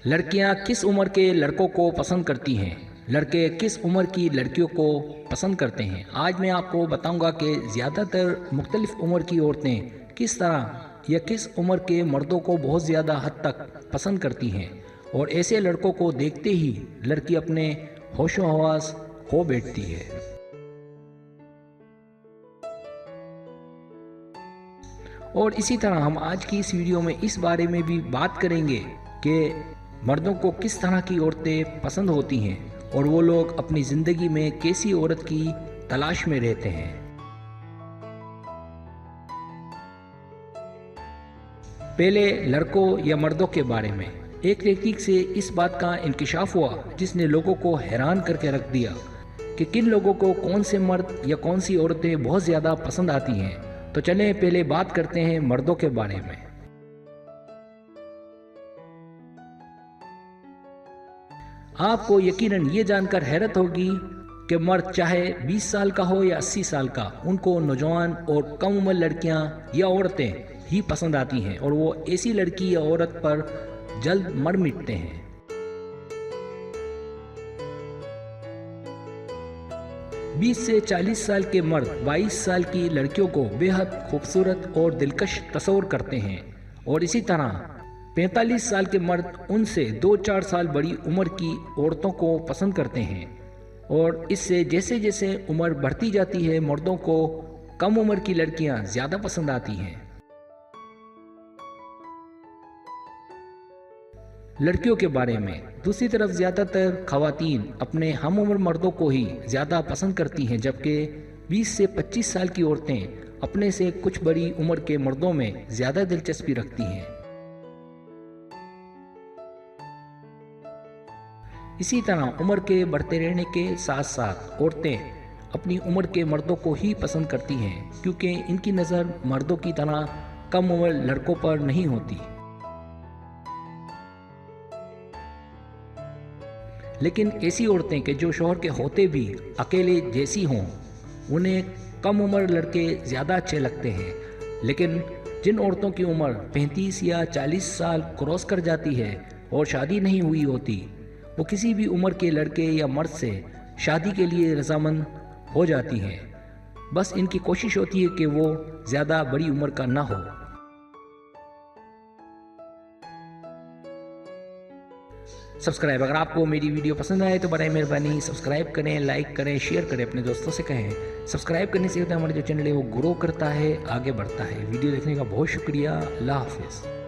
लड़कियां किस उम्र के लड़कों को पसंद करती हैं? लड़के किस उम्र की लड़कियों को पसंद करते हैं? आज मैं आपको बताऊंगा कि ज़्यादातर मुख्तलिफ उम्र की औरतें किस तरह या किस उम्र के मर्दों को बहुत ज़्यादा हद तक पसंद करती हैं और ऐसे लड़कों को देखते ही लड़की अपने होशो हवास खो बैठती है। और इसी तरह हम आज की इस वीडियो में इस बारे में भी बात करेंगे कि मर्दों को किस तरह की औरतें पसंद होती हैं और वो लोग अपनी ज़िंदगी में कैसी औरत की तलाश में रहते हैं। पहले लड़कों या मर्दों के बारे में एक तहकीक से इस बात का इंकिशाफ हुआ जिसने लोगों को हैरान करके रख दिया कि किन लोगों को कौन से मर्द या कौन सी औरतें बहुत ज़्यादा पसंद आती हैं। तो चलें पहले बात करते हैं मर्दों के बारे में। आपको यकीनन ये जानकर हैरत होगी कि मर्द चाहे 20 साल का हो या 80 साल का, उनको नौजवान और कम उम्र लड़कियां या औरतें ही पसंद आती हैं और वो ऐसी लड़की या औरत पर जल्द मर मिटते हैं। बीस से 40 साल के मर्द 22 साल की लड़कियों को बेहद खूबसूरत और दिलकश तस्वर करते हैं और इसी तरह 45 साल के मर्द उनसे 2-4 साल बड़ी उम्र की औरतों को पसंद करते हैं और इससे जैसे जैसे उम्र बढ़ती जाती है मर्दों को कम उम्र की लड़कियां ज़्यादा पसंद आती हैं। लड़कियों के बारे में दूसरी तरफ ज़्यादातर खवातीन अपने हम उम्र मर्दों को ही ज़्यादा पसंद करती हैं, जबकि 20 से 25 साल की औरतें अपने से कुछ बड़ी उम्र के मर्दों में ज़्यादा दिलचस्पी रखती हैं। इसी तरह उम्र के बढ़ते रहने के साथ साथ औरतें अपनी उम्र के मर्दों को ही पसंद करती हैं क्योंकि इनकी नज़र मर्दों की तरह कम उम्र लड़कों पर नहीं होती। लेकिन ऐसी औरतें कि जो शौहर के होते भी अकेले जैसी हों, उन्हें कम उम्र लड़के ज़्यादा अच्छे लगते हैं। लेकिन जिन औरतों की उम्र 35 या 40 साल क्रॉस कर जाती है और शादी नहीं हुई होती, वो किसी भी उम्र के लड़के या मर्द से शादी के लिए रजामंद हो जाती हैं। बस इनकी कोशिश होती है कि वो ज़्यादा बड़ी उम्र का ना हो। सब्सक्राइब, अगर आपको मेरी वीडियो पसंद आए तो बड़ी मेहरबानी सब्सक्राइब करें, लाइक करें, शेयर करें, अपने दोस्तों से कहें। सब्सक्राइब करने से होता है हमारा जो चैनल है वो ग्रो करता है, आगे बढ़ता है। वीडियो देखने का बहुत शुक्रिया। अल्लाह हाफिज़।